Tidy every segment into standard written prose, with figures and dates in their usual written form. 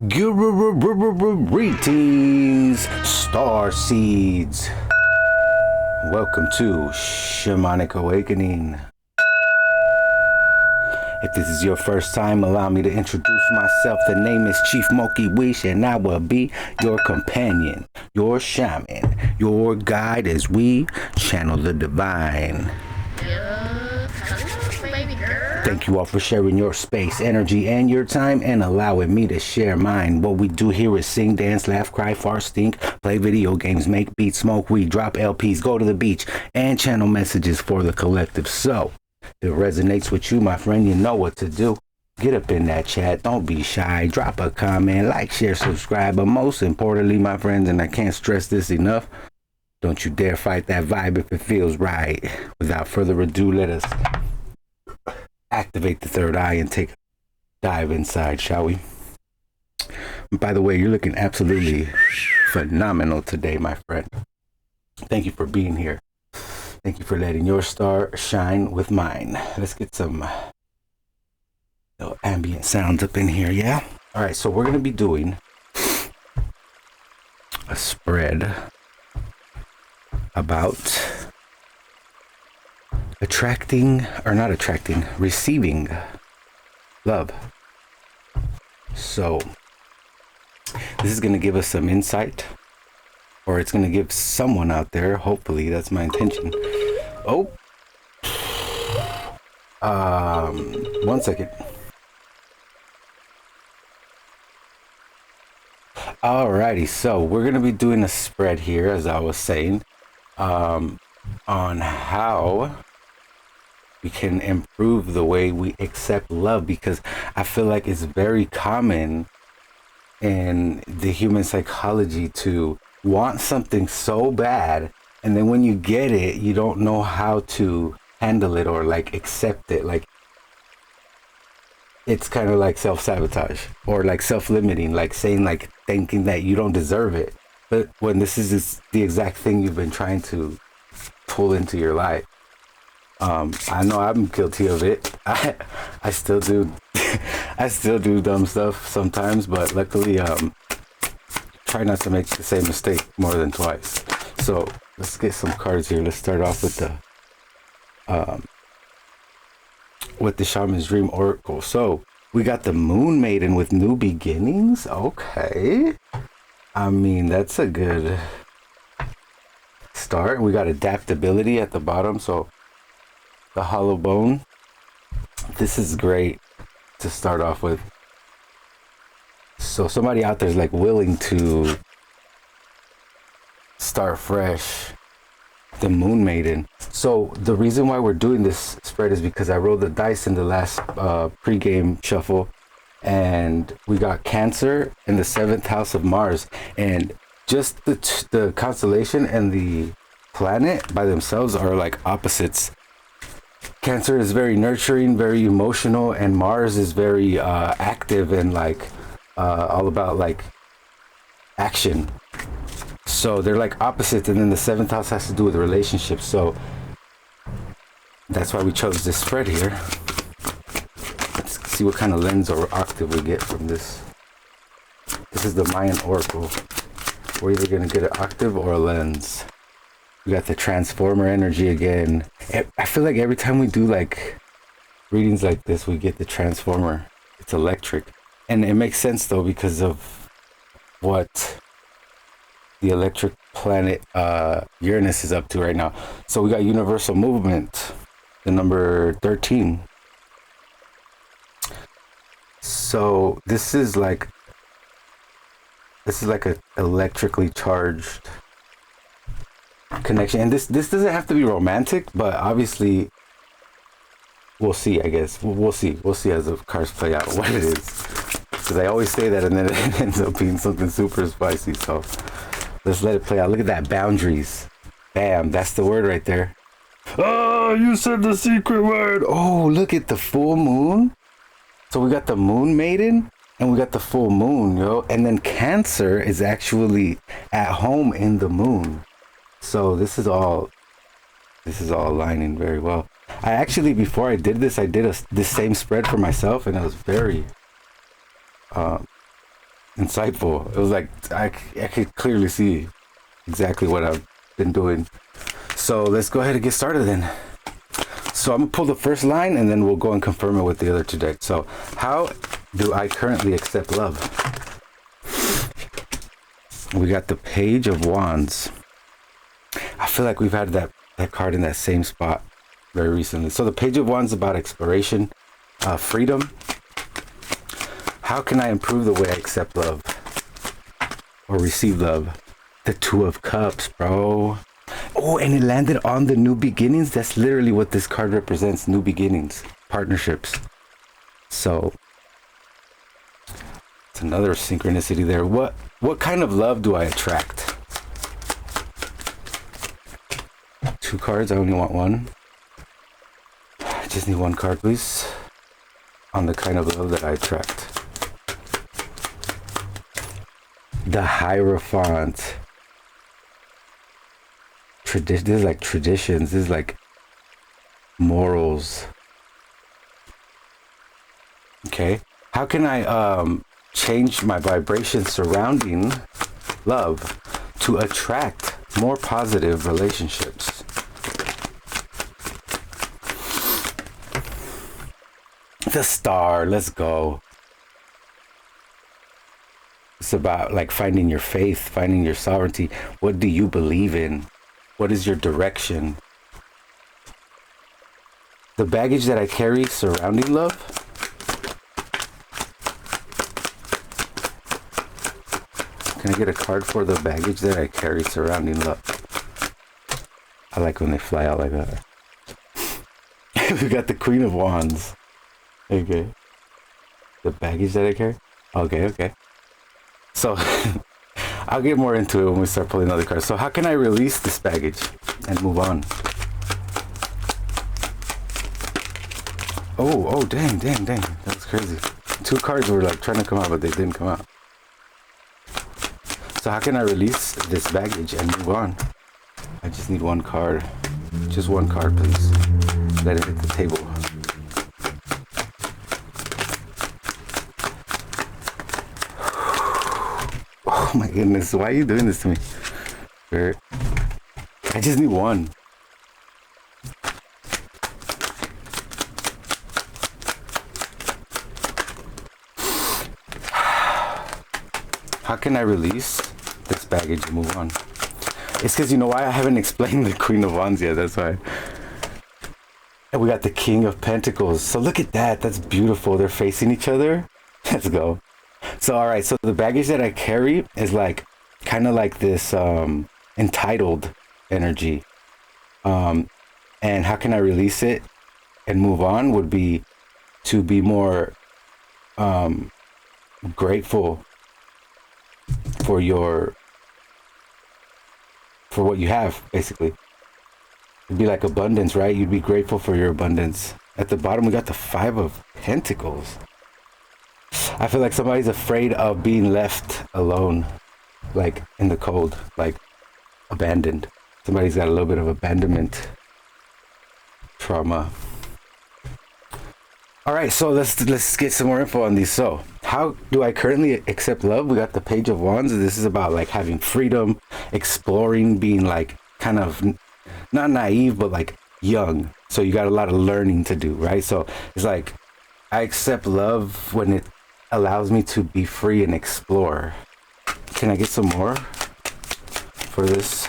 Greetings, star seeds. Welcome to Shamanic Awakening. If this is your first time, allow me to introduce myself. The name is Chief Moki Wish, and I will be your companion, your shaman, your guide as we channel the divine. Thank you all for sharing your space, energy, and your time, and allowing me to share mine. What we do here is sing, dance, laugh, cry, fart, stink, play video games, make beats, smoke weed, drop LPs, go to the beach, and channel messages for the collective. So, if it resonates with you, my friend, you know what to do. Get up in that chat. Don't be shy. Drop a comment, like, share, subscribe. But most importantly, my friends, and I can't stress this enough, don't you dare fight that vibe if it feels right. Without further ado, let us activate the third eye and take a dive inside, shall we? By the way, you're looking absolutely phenomenal today, my friend. Thank you for being here. Thank you for letting your star shine with mine. Let's get some little ambient sounds up in here, yeah? All right, so we're going to be doing a spread about receiving love. So this is going to give us some insight, or it's going to give someone out there, hopefully, that's my intention. Oh, 1 second. Alrighty, so we're going to be doing a spread here, as I was saying, on how we can improve the way we accept love, because I feel like it's very common in the human psychology to want something so bad, and then when you get it, you don't know how to handle it or like accept it. Like, it's kind of like self-sabotage or like self-limiting, like saying, like, thinking that you don't deserve it, but when this is the exact thing you've been trying to pull into your life. I know I'm guilty of it. I still do I still do dumb stuff sometimes, but luckily try not to make the same mistake more than twice. So let's get some cards here. Let's start off with the Shaman's Dream Oracle. So we got the Moon Maiden with new beginnings. Okay, I mean, that's a good start. We got adaptability at the bottom, so the hollow bone. This is great to start off with. So somebody out there is like willing to start fresh. The Moon Maiden. So the reason why we're doing this spread is because I rolled the dice in the last pre-game shuffle, and we got Cancer in the 7th house of Mars, and just the constellation and the planet by themselves are like opposites. Cancer is very nurturing, very emotional, and Mars is very active and like all about like action. So they're like opposites, and then the 7th house has to do with relationships. So that's why we chose this spread here. Let's see what kind of lens or octave we get from this. This is the Mayan Oracle. We're either going to get an octave or a lens. We got the transformer energy again. I feel like every time we do like readings like this, we get the transformer. It's electric. And it makes sense though, because of what the electric planet Uranus is up to right now. So we got universal movement, the number 13. So this is like a electrically charged connection, and this doesn't have to be romantic, but obviously we'll see. I guess we'll see as the cards play out what it is, because I always say that and then it ends up being something super spicy. So let's let it play out. Look at that, boundaries. Bam, that's the word right there. Oh, you said the secret word. Oh, look at the full moon. So we got the Moon Maiden and we got the full moon, yo, and then Cancer is actually at home in the moon. So this is all aligning very well. I actually, before I did this, I did this same spread for myself, and it was very insightful. It was like I could clearly see exactly what I've been doing. So let's go ahead and get started then. So I'm gonna pull the first line and then we'll go and confirm it with the other two decks. So how do I currently accept love? We got the Page of Wands. I feel like we've had that card in that same spot very recently. So the Page of Wands is about exploration, freedom. How can I improve the way I accept love or receive love? The Two of Cups, bro. Oh, and it landed on the new beginnings. That's literally what this card represents. New beginnings, partnerships. So it's another synchronicity there. What kind of love do I attract? Two cards. I only want one. I just need one card, please. On the kind of love that I attract. The Hierophant. This is like traditions. This is like morals. Okay. How can I change my vibration surrounding love to attract more positive relationships? The Star. Let's go. It's about like finding your faith, finding your sovereignty. What do you believe in? What is your direction? The baggage that I carry surrounding love. Can I get a card for the baggage that I carry surrounding love? I like when they fly out like that. We got the Queen of Wands. Okay. The baggage that I carry? Okay. So I'll get more into it when we start pulling other cards. So how can I release this baggage and move on? Oh, dang. That was crazy. Two cards were like trying to come out, but they didn't come out. So how can I release this baggage and move on? I just need one card. Just one card, please. Let it hit the table. Oh my goodness, why are you doing this to me? I just need one. How can I release this baggage and move on? It's because you know why I haven't explained the Queen of Wands yet, that's why. And we got the King of Pentacles. So look at that, that's beautiful. They're facing each other. Let's go. So, all right. So the baggage that I carry is like, kind of like this entitled energy. And how can I release it and move on would be to be more grateful for what you have, basically. It'd be like abundance, right? You'd be grateful for your abundance. At the bottom, we got the Five of Pentacles. I feel like somebody's afraid of being left alone, like in the cold, like abandoned. Somebody's got a little bit of abandonment trauma. All right, so let's get some more info on these. So how do I currently accept love? We got the Page of Wands. This is about like having freedom, exploring, being like kind of not naive, but like young. So you got a lot of learning to do, right? So it's like I accept love when it allows me to be free and explore. Can I get some more for this?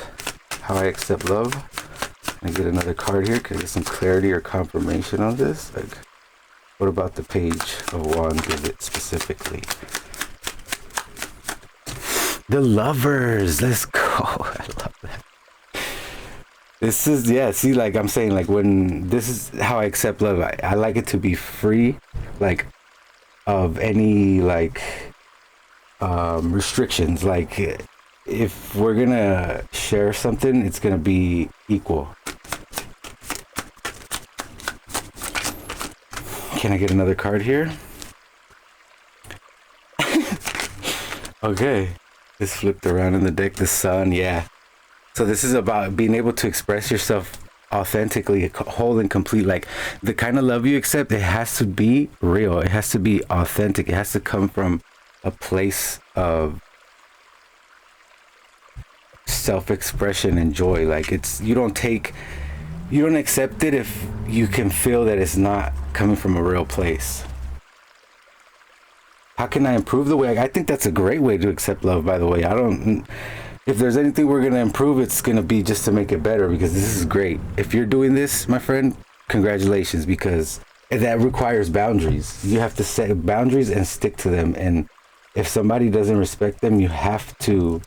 How I accept love? Can I get another card here? Can I get some clarity or confirmation on this? Like, what about the Page of Wands is it specifically? The Lovers. Let's go. I love that. This is, yeah, see, like I'm saying, like when this is how I accept love. I like it to be free, like of any like restrictions. Like if we're gonna share something, it's gonna be equal. Can I get another card here? Okay, this flipped around in the deck. The Sun, yeah. So this is about being able to express yourself authentically, whole and complete. Like the kind of love you accept, it has to be real. It has to be authentic. It has to come from a place of self-expression and joy. Like you don't accept it if you can feel that it's not coming from a real place. How can I improve the way I think that's a great way to accept love, by the way. If there's anything we're going to improve, it's going to be just to make it better, because this is great. If you're doing this, my friend, congratulations, because that requires boundaries. You have to set boundaries and stick to them. And if somebody doesn't respect them, you have to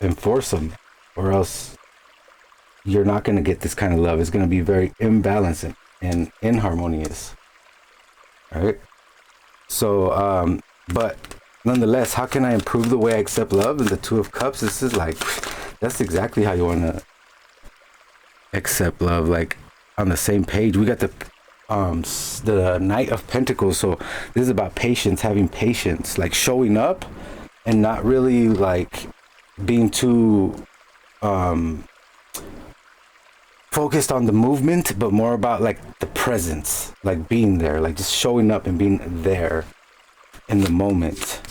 enforce them, or else you're not going to get this kind of love. It's going to be very imbalanced and inharmonious. All right. So, but nonetheless, how can I improve the way I accept love? And the Two of Cups, this is like, that's exactly how you want to accept love. Like on the same page, we got the Knight of Pentacles. So this is about patience, having patience, like showing up and not really like being too focused on the movement, but more about like the presence, like being there, like just showing up and being there in the moment.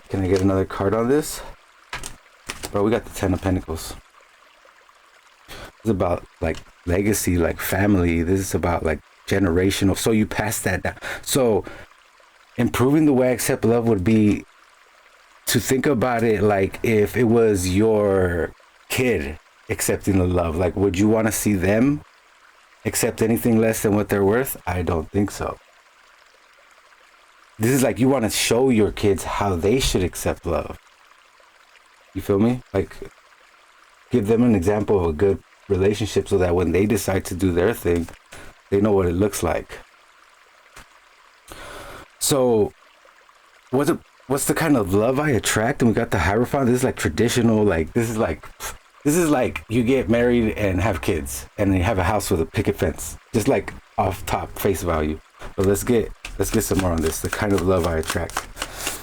Can I get another card on this? Bro, we got the Ten of Pentacles. It's about like legacy, like family. This is about like generational. So you pass that down. So improving the way I accept love would be to think about it like if it was your kid accepting the love. Like, would you want to see them accept anything less than what they're worth? I don't think so. This is like you want to show your kids how they should accept love. You feel me? Like, give them an example of a good relationship so that when they decide to do their thing, they know what it looks like. So, what's the kind of love I attract? And we got the Hierophant. This is like traditional, like, this is like you get married and have kids and you have a house with a picket fence, just like off top face value. But let's get some more on this. The kind of love I attract.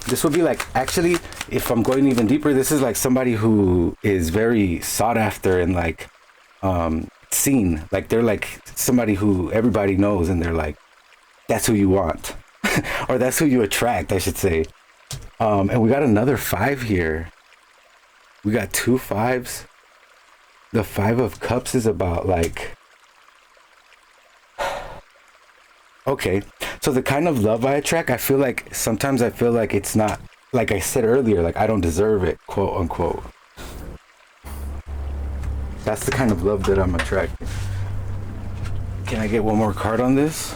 This would be like, actually, if I'm going even deeper, this is like somebody who is very sought after and like seen. Like they're like somebody who everybody knows and they're like, that's who you want. Or that's who you attract, I should say. And we got another 5 here. We got 2 5s. The 5 of Cups is about like, okay, so the kind of love I attract, I feel like it's not, like I said earlier, like I don't deserve it, quote unquote. That's the kind of love that I'm attracting. Can I get one more card on this?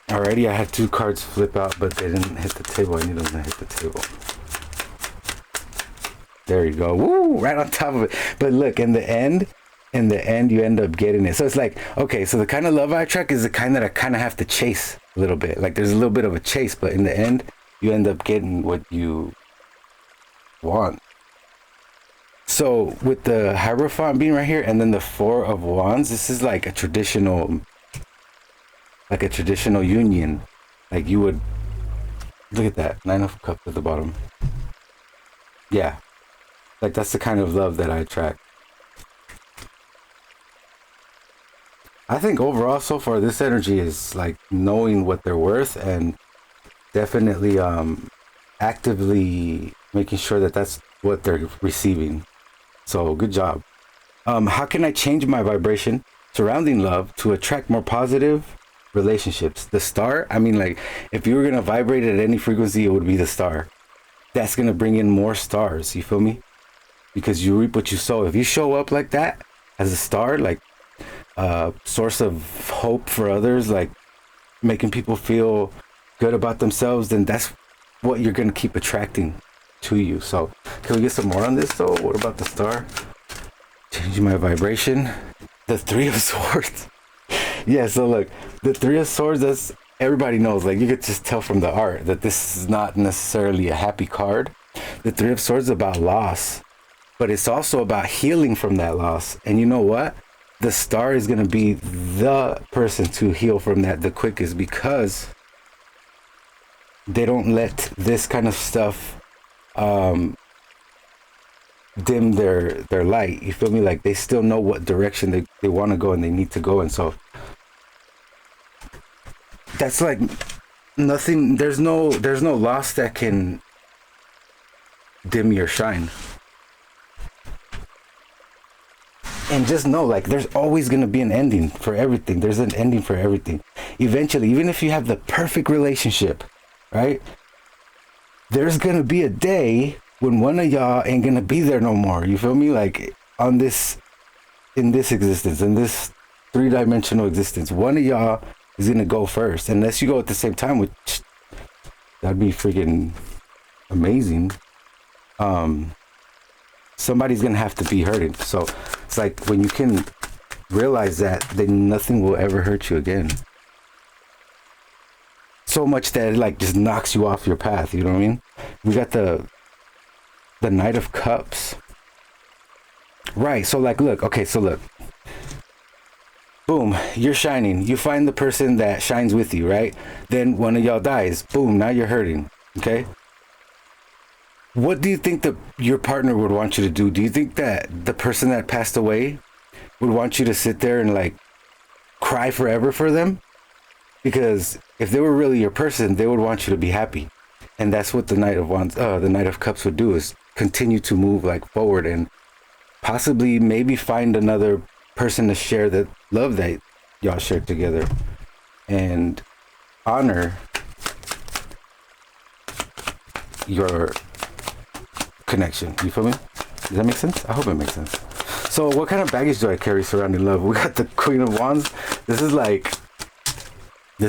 Alrighty, I had 2 cards flip out, but they didn't hit the table. I need them to hit the table. There you go. Woo! Right on top of it. But look, in the end, you end up getting it. So it's like, okay, so the kind of love I attract is the kind that I kind of have to chase a little bit. Like there's a little bit of a chase, but in the end, you end up getting what you want. So with the Hierophant being right here, and then the 4 of Wands, this is like a traditional union. Like you would look at that 9 of Cups at the bottom. Yeah, like that's the kind of love that I attract. I think overall so far this energy is like knowing what they're worth and definitely actively making sure that that's what they're receiving. So good job. How can I change my vibration surrounding love to attract more positive relationships? The star, I mean, like if you were gonna vibrate at any frequency, it would be the star. That's gonna bring in more stars, you feel me? Because you reap what you sow. If you show up like that as a star, like source of hope for others, like making people feel good about themselves, then that's what you're gonna keep attracting to you. So can we get some more on this though? What about the star? Changing my vibration. The 3 of Swords. Yeah, so look, the 3 of Swords, that's, everybody knows, like you could just tell from the art that this is not necessarily a happy card. The 3 of Swords is about loss, but it's also about healing from that loss. And you know what? The star is going to be the person to heal from that the quickest, because they don't let this kind of stuff dim their light. You feel me? Like they still know what direction they want to go and they need to go. And so that's like nothing. There's no loss that can dim your shine. And just know, like, there's always going to be an ending for everything. There's an ending for everything. Eventually, even if you have the perfect relationship, right? There's going to be a day when one of y'all ain't going to be there no more. You feel me? Like, in this existence, in this three-dimensional existence, one of y'all is going to go first. Unless you go at the same time, which that'd be freaking amazing. Somebody's going to have to be hurting. So it's like when you can realize that, then nothing will ever hurt you again. So much that it like just knocks you off your path. You know what I mean? We got the Knight of Cups. Right. So like, look, okay. So look, boom, you're shining. You find the person that shines with you, right? Then one of y'all dies. Boom. Now you're hurting. Okay. What do you think that your partner would want you to do? Do you think that the person that passed away would want you to sit there and like cry forever for them? Because if they were really your person, they would want you to be happy. And that's what the Knight of Cups would do, is continue to move like forward and possibly maybe find another person to share that love that y'all shared together and honor your connection. You feel me? Does that make sense? I hope it makes sense. So what kind of baggage do I carry surrounding love? We got the Queen of Wands. This is like a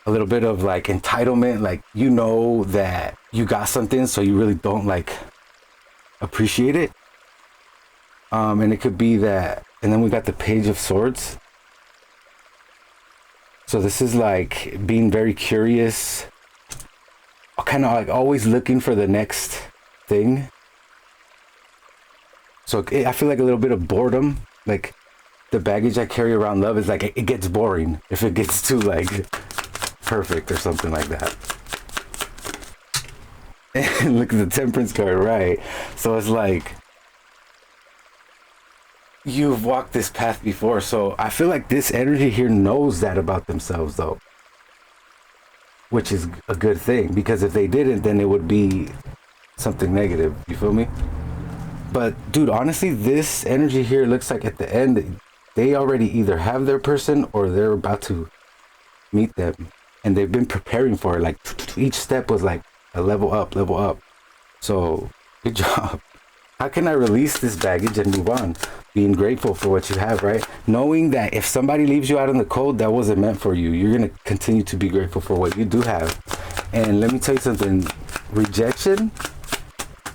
little bit of like entitlement, like you know that you got something, so you really don't like appreciate it. And it could be that, and then we got the Page of Swords. So this is like being very curious, kind of like always looking for the next thing. So I feel like a little bit of boredom, like the baggage I carry around love is like it gets boring if it gets too like perfect or something like that. And look at the Temperance card, right? So it's like you've walked this path before, so I feel like this energy here knows that about themselves though, which is a good thing, because if they didn't, then it would be something negative. You feel me? But dude, honestly, this energy here looks like at the end they already either have their person or they're about to meet them, and they've been preparing for it. Like each step was like a level up. So good job. How can I release this baggage and move on? Being grateful for what you have, right? Knowing that if somebody leaves you out in the cold, that wasn't meant for you. You're going to continue to be grateful for what you do have. And let me tell you something. Rejection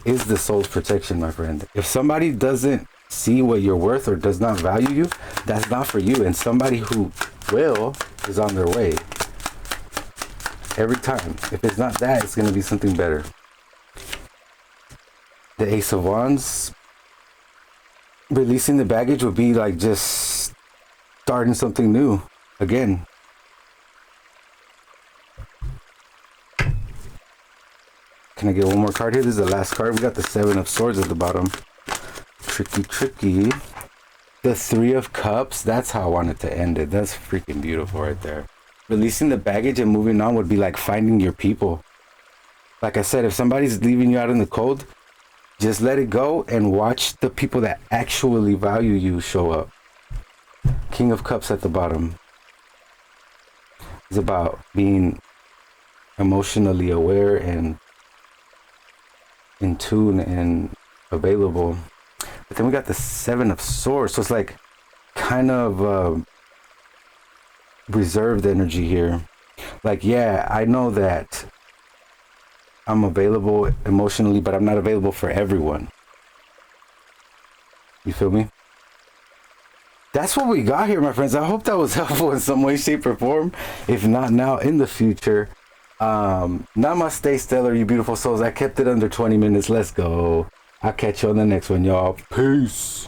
is the soul's protection, my friend. If somebody doesn't see what you're worth or does not value you, that's not for you. And somebody who will is on their way. Every time. If it's not that, it's going to be something better. The Ace of Wands. Releasing the baggage would be like just starting something new again. Can I get one more card here? This is the last card. We got the Seven of Swords at the bottom. Tricky. The Three of Cups. That's how I wanted to end it. That's freaking beautiful right there. Releasing the baggage and moving on would be like finding your people. Like I said, if somebody's leaving you out in the cold, just let it go and watch the people that actually value you show up. King of Cups at the bottom. It's about being emotionally aware and in tune and available. But then we got the Seven of Swords. So it's like kind of reserved energy here. Like, yeah, I know that I'm available emotionally, but I'm not available for everyone. You feel me? That's what we got here, my friends. I hope that was helpful in some way, shape, or form. If not now, in the future. Namaste, stellar, you beautiful souls. I kept it under 20 minutes. Let's go. I'll catch you on the next one, y'all. Peace.